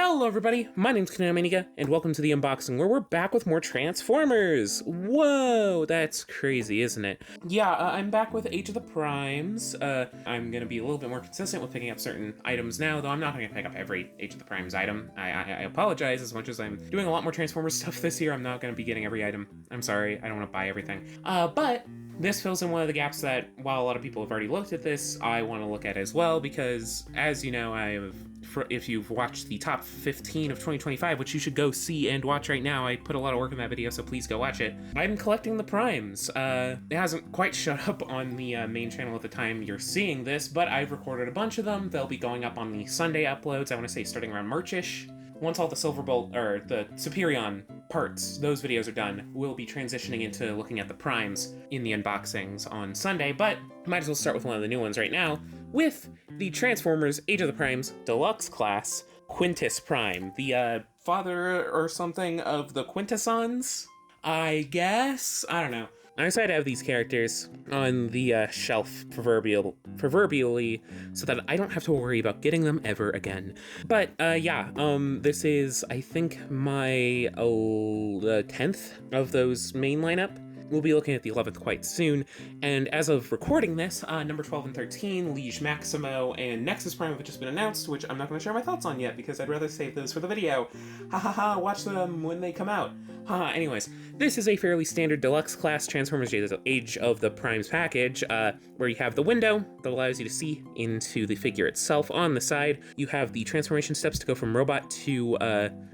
Hello everybody, my name's Kanamanika, and welcome to the unboxing where we're back with more Transformers! Whoa, that's crazy, isn't it? Yeah, I'm back with Age of the Primes. I'm gonna be a little bit more consistent with picking up certain items now, though I'm not gonna pick up every Age of the Primes item. I apologize, as much as I'm doing a lot more Transformers stuff this year, I'm not gonna be getting every item. I'm sorry, I don't wanna buy everything. But this fills in one of the gaps that, while a lot of people have already looked at this, I want to look at as well, because, as you know, if you've watched the top 15 of 2025, which you should go see and watch right now, I put a lot of work in that video, so please go watch it. I'm collecting the Primes. It hasn't quite shut up on the main channel at the time you're seeing this, but I've recorded a bunch of them. They'll be going up on the Sunday uploads, I want to say starting around March-ish. Once all the Silverbolt, or the Superion parts, those videos are done, we'll be transitioning into looking at the Primes in the unboxings on Sunday, but might as well start with one of the new ones right now, with the Transformers Age of the Primes Deluxe class, Quintus Prime, the father or something of the Quintusons, I guess? I don't know. I decided to have these characters on the shelf proverbially so that I don't have to worry about getting them ever again. But this is, I think, my 10th of those main lineup. We'll be looking at the 11th quite soon, and as of recording this, number 12 and 13, Liege Maximo and Nexus Prime have just been announced, which I'm not going to share my thoughts on yet, because I'd rather save those for the video. Ha ha ha, watch them when they come out. Ha, anyways, this is a fairly standard deluxe class Transformers Age of the Primes package, where you have the window that allows you to see into the figure itself. On the side, you have the transformation steps to go from robot to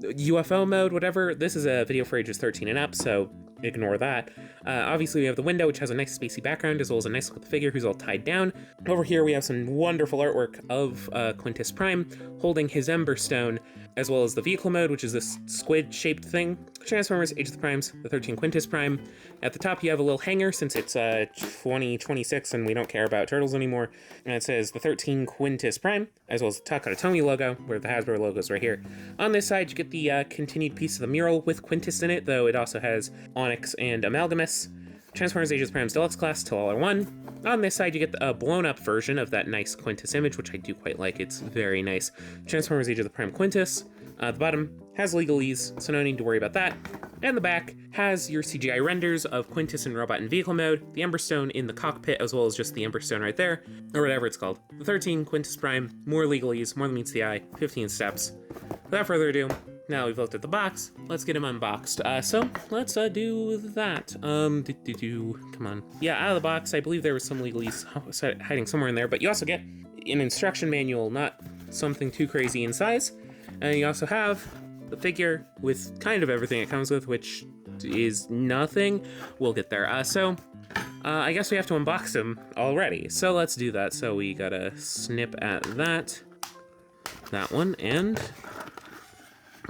UFO mode, whatever. This is a video for ages 13 and up, so ignore that. Obviously, we have the window, which has a nice spacey background, as well as a nice look at the figure who's all tied down. Over here, we have some wonderful artwork of Quintus Prime holding his Ember Stone, as well as the vehicle mode, which is this squid-shaped thing. Transformers Age of the Primes, the 13 Quintus Prime. At the top, you have a little hanger, since it's 2026 and we don't care about turtles anymore. And it says the 13 Quintus Prime, as well as the Takatomi logo, where the Hasbro logo is right here. On this side, you get the continued piece of the mural with Quintus in it, though it also has Onyx and Amalgamus. Transformers Age of the Primes Deluxe class till all are one. On this side, you get the blown up version of that nice Quintus image, which I do quite like. It's very nice. Transformers Age of the Prime Quintus. The bottom has legalese, so no need to worry about that. And the back has your CGI renders of Quintus in robot and vehicle mode, the Ember Stone in the cockpit, as well as just the Ember Stone right there, or whatever it's called. The 13 Quintus Prime, more legalese, more than meets the eye, 15 steps. Without further ado, now we've looked at the box, let's get him unboxed. So let's do that. Come on. Yeah, out of the box, I believe there was some legalese hiding somewhere in there, but you also get an instruction manual, not something too crazy in size. And you also have the figure with kind of everything it comes with, which is nothing. We'll get there. I guess we have to unbox him already. So let's do that. So we gotta snip at that one, and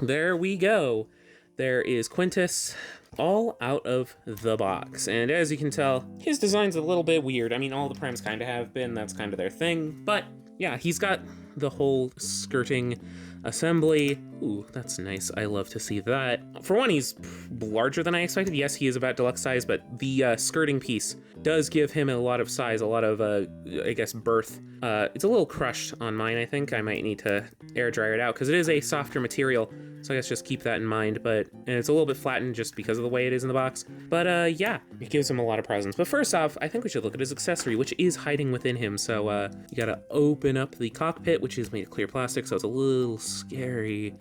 there we go. There is Quintus, all out of the box. And as you can tell, his design's a little bit weird. I mean, all the Primes kind of have been. That's kind of their thing. But yeah, he's got the whole skirting assembly. Ooh, that's nice. I love to see that. For one, he's larger than I expected. Yes, he is about deluxe size, but the skirting piece does give him a lot of size, a lot of, I guess, girth. It's a little crushed on mine, I think. I might need to air dryer it out, because it is a softer material, so I guess just keep that in mind. And it's a little bit flattened just because of the way it is in the box. But yeah, it gives him a lot of presents. But first off, I think we should look at his accessory, which is hiding within him. So you gotta open up the cockpit, which is made of clear plastic, so it's a little scary.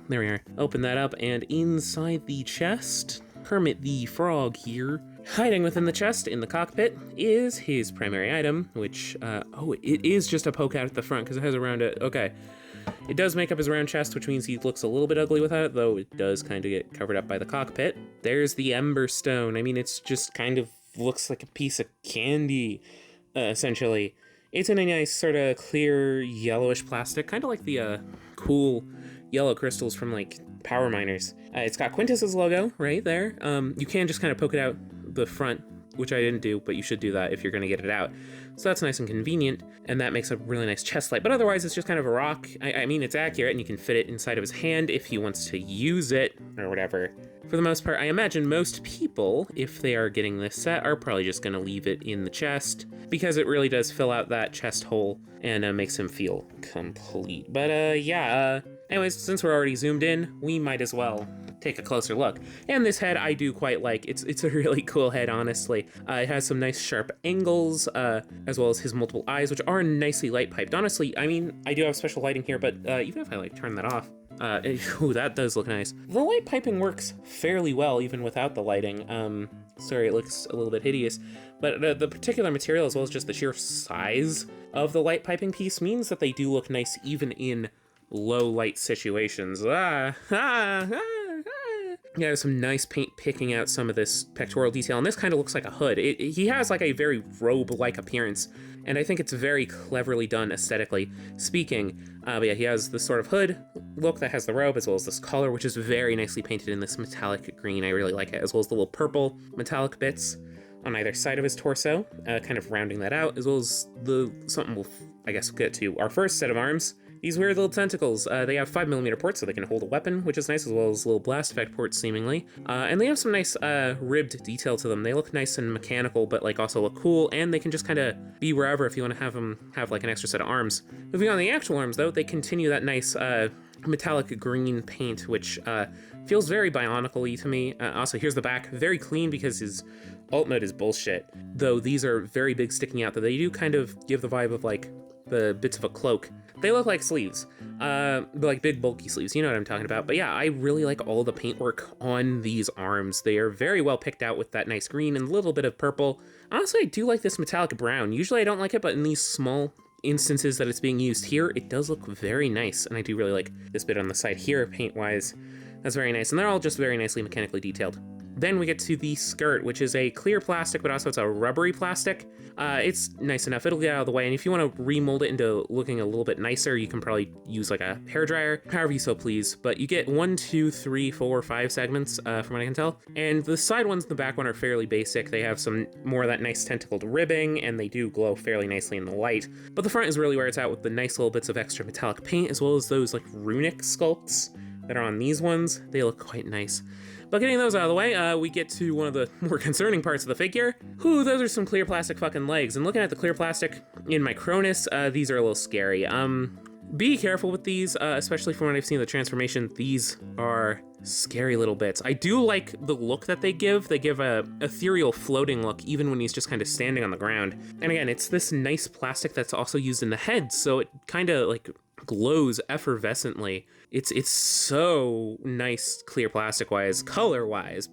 There we are. Open that up, and inside the chest, Kermit the Frog here, hiding within the chest in the cockpit, is his primary item, which, it is just a poke out at the front, because it has a round, okay. It does make up his round chest, which means he looks a little bit ugly without it, though it does kind of get covered up by the cockpit. There's the Ember Stone. I mean, it's just kind of looks like a piece of candy, essentially. It's in a nice sort of clear yellowish plastic, kind of like the cool yellow crystals from like Power Miners. It's got Quintus's logo right there. You can just kind of poke it out the front, which I didn't do, but you should do that if you're going to get it out. So that's nice and convenient, and that makes a really nice chest light. But otherwise, it's just kind of a rock. I mean, it's accurate, and you can fit it inside of his hand if he wants to use it, or whatever. For the most part, I imagine most people, if they are getting this set, are probably just going to leave it in the chest, because it really does fill out that chest hole and makes him feel complete. But yeah, Anyways, since we're already zoomed in, we might as well take a closer look. And this head I do quite like. It's a really cool head, honestly. It has some nice sharp angles, as well as his multiple eyes, which are nicely light piped. Honestly, I mean, I do have special lighting here, but even if I like turn that off, ooh, that does look nice. The light piping works fairly well even without the lighting. Sorry, it looks a little bit hideous, but the particular material as well as just the sheer size of the light piping piece means that they do look nice even in low light situations. Yeah, there's some nice paint picking out some of this pectoral detail, and this kind of looks like a hood. He has like a very robe-like appearance, and I think it's very cleverly done aesthetically speaking. But yeah, he has this sort of hood look that has the robe, as well as this collar, which is very nicely painted in this metallic green. I really like it, as well as the little purple metallic bits on either side of his torso, kind of rounding that out, as well as something we'll, I guess, get to our first set of arms. These weird little tentacles, they have 5mm ports so they can hold a weapon, which is nice, as well as little blast effect ports, seemingly. And they have some nice ribbed detail to them. They look nice and mechanical, but like also look cool, and they can just kind of be wherever if you want to have them have like an extra set of arms. Moving on to the actual arms, though, they continue that nice metallic green paint, which feels very Bionicle-y to me. Also, here's the back, very clean because his alt mode is bullshit. Though these are very big sticking out, that they do kind of give the vibe of like the bits of a cloak. They look like sleeves, like big bulky sleeves, you know what I'm talking about. But yeah, I really like all the paintwork on these arms. They are very well picked out with that nice green and a little bit of purple. Honestly, I do like this metallic brown. Usually I don't like it, but in these small instances that it's being used here, it does look very nice. And I do really like this bit on the side here, paint-wise. That's very nice. And they're all just very nicely mechanically detailed. Then we get to the skirt, which is a clear plastic, but also it's a rubbery plastic. It's nice enough. It'll get out of the way. And if you want to remold it into looking a little bit nicer, you can probably use like a hairdryer, however you so please. But you get 1, 2, 3, 4, 5 segments, from what I can tell. And the side ones and the back one are fairly basic. They have some more of that nice tentacled ribbing, and they do glow fairly nicely in the light. But the front is really where it's at, with the nice little bits of extra metallic paint, as well as those like runic sculpts that are on these ones. They look quite nice. But getting those out of the way, we get to one of the more concerning parts of the figure. Whew, those are some clear plastic fucking legs. And looking at the clear plastic in my Cronus, these are a little scary. Be careful with these, especially from what I've seen of the transformation. These are scary little bits. I do like the look that they give. They give a ethereal floating look, even when he's just kind of standing on the ground. And again, it's this nice plastic that's also used in the head, so it kind of like glows effervescently. It's so nice, clear plastic wise, color wise,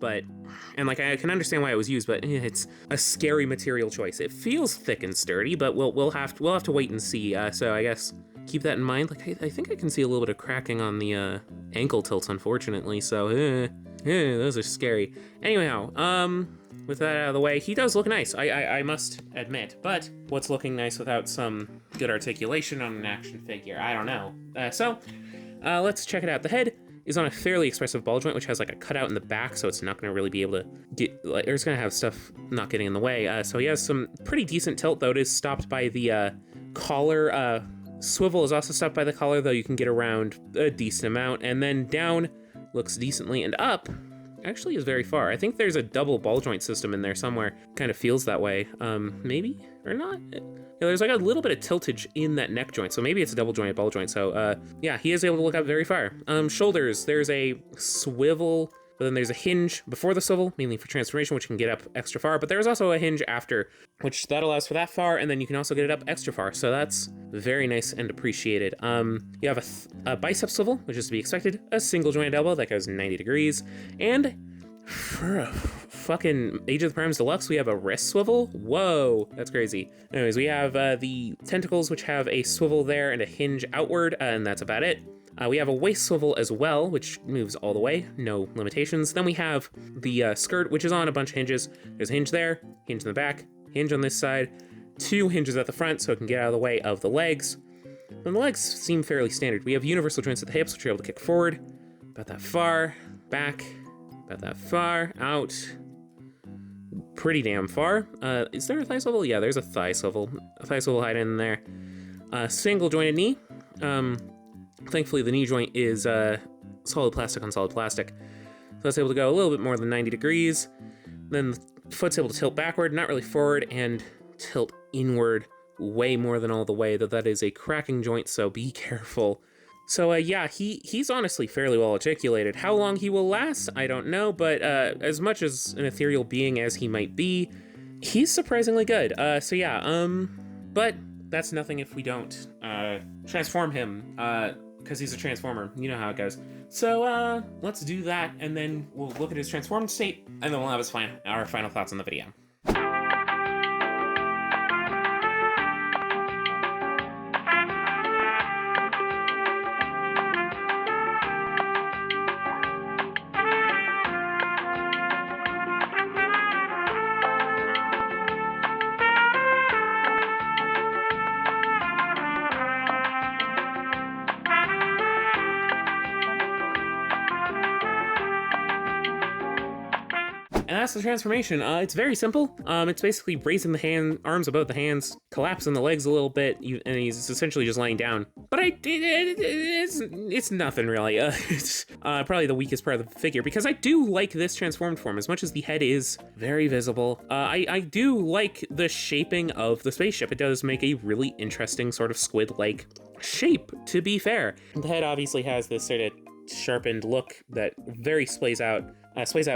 and like I can understand why it was used, but it's a scary material choice. It feels thick and sturdy, but we'll have to wait and see. So I guess keep that in mind. Like I think I can see a little bit of cracking on the ankle tilts, unfortunately. So those are scary. Anyhow, with that out of the way, he does look nice, I must admit. But what's looking nice without some good articulation on an action figure? I don't know. Let's check it out. The head is on a fairly expressive ball joint, which has like a cutout in the back, so it's not going to really be able to get, like, it's going to have stuff not getting in the way. So he has some pretty decent tilt, though. It is stopped by the collar. Swivel is also stopped by the collar, though you can get around a decent amount. And then down looks decently, and up actually is very far. I think there's a double ball joint system in there somewhere. Kind of feels that way. Maybe or not. Yeah, there's like a little bit of tiltage in that neck joint, so maybe it's a double jointed ball joint. So yeah, he is able to look up very far. Shoulders, there's a swivel, but then there's a hinge before the swivel, mainly for transformation, which can get up extra far, but there's also a hinge after, which that allows for that far, and then you can also get it up extra far, so that's very nice and appreciated. You have a bicep swivel, which is to be expected, a single jointed elbow that goes 90 degrees, and for a fucking Age of the Primes Deluxe, we have a wrist swivel. Whoa, that's crazy. Anyways, we have the tentacles, which have a swivel there and a hinge outward, and that's about it. We have a waist swivel as well, which moves all the way, no limitations. Then we have the skirt, which is on a bunch of hinges. There's a hinge there, hinge in the back, hinge on this side, 2 hinges at the front so it can get out of the way of the legs. And the legs seem fairly standard. We have universal joints at the hips, which are able to kick forward, about that far, back, about that far, out, pretty damn far. Is there a thigh swivel? Yeah, there's a thigh swivel. A thigh swivel hiding in there. Single jointed knee. Thankfully, the knee joint is solid plastic on solid plastic. So it's able to go a little bit more than 90 degrees. Then the foot's able to tilt backward, not really forward, and tilt inward way more than all the way, though that is a cracking joint, so be careful. So yeah, he's honestly fairly well articulated. How long he will last, I don't know, but as much as an ethereal being as he might be, he's surprisingly good. So yeah, but that's nothing if we don't transform him, because he's a transformer. You know how it goes. So let's do that, and then we'll look at his transformed state, and then we'll have our final thoughts on the video. And that's the transformation. It's very simple. It's basically raising the arms above the hands, collapsing the legs a little bit, and he's essentially just laying down. But it's nothing really. It's probably the weakest part of the figure, because I do like this transformed form as much as the head is very visible. I do like the shaping of the spaceship. It does make a really interesting sort of squid-like shape, to be fair. The head obviously has this sort of sharpened look that very splays out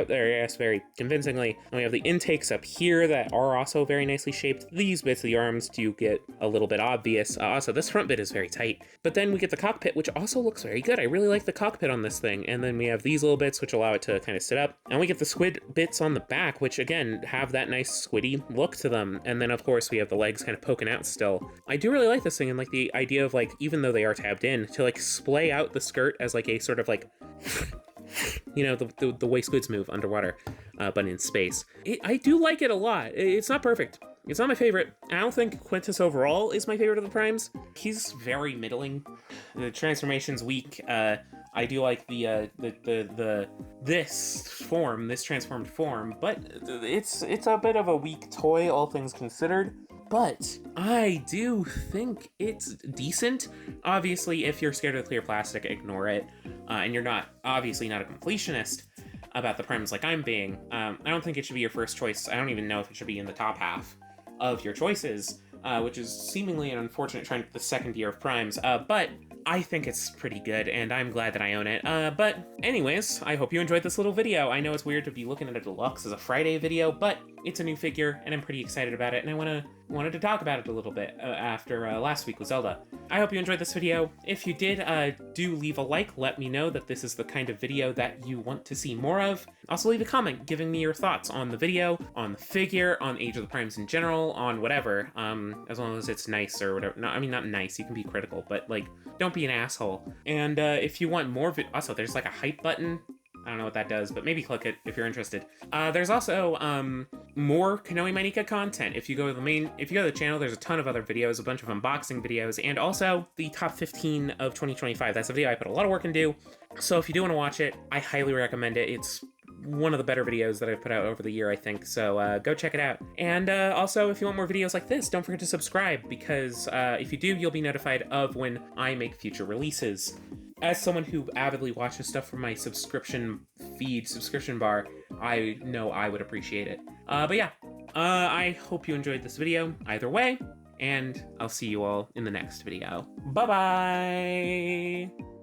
there, yes, very convincingly. And we have the intakes up here that are also very nicely shaped. These bits of the arms do get a little bit obvious. Also, this front bit is very tight. But then we get the cockpit, which also looks very good. I really like the cockpit on this thing. And then we have these little bits, which allow it to kind of sit up. And we get the squid bits on the back, which again, have that nice squiddy look to them. And then of course we have the legs kind of poking out still. I do really like this thing, and like the idea of like, even though they are tabbed in, to like splay out the skirt as like a sort of like you know, the way squids move underwater, but in space. I do like it a lot. It's not perfect. It's not my favorite. I don't think Quintus overall is my favorite of the primes. He's very middling. The transformation's weak. I do like this transformed form, but it's a bit of a weak toy, all things considered. But I do think it's decent. Obviously, if you're scared of the clear plastic, ignore it. And you're obviously not a completionist about the primes like I'm being. I don't think it should be your first choice. I don't even know if it should be in the top half of your choices, which is seemingly an unfortunate trend for the second year of primes. But I think it's pretty good, and I'm glad that I own it. But anyways, I hope you enjoyed this little video. I know it's weird to be looking at a Deluxe as a Friday video, but it's a new figure, and I'm pretty excited about it, and I wanted to talk about it a little bit after last week with Zelda. I hope you enjoyed this video. If you did, do leave a like. Let me know that this is the kind of video that you want to see more of. Also leave a comment giving me your thoughts on the video, on the figure, on Age of the Primes in general, on whatever, as long as it's nice or whatever. No, I mean, not nice, you can be critical, but like, don't be an asshole. And if you want more also, there's like a hype button. I don't know what that does, but maybe click it if you're interested. There's also more Konoe Mainika content. If you go to the channel, there's a ton of other videos, a bunch of unboxing videos, and also the top 15 of 2025. That's a video I put a lot of work into. So if you do want to watch it, I highly recommend it. It's one of the better videos that I've put out over the year, I think. So go check it out. And also, if you want more videos like this, don't forget to subscribe, because if you do, you'll be notified of when I make future releases. As someone who avidly watches stuff from my subscription bar, I know I would appreciate it. But yeah, I hope you enjoyed this video either way, and I'll see you all in the next video. Bye-bye!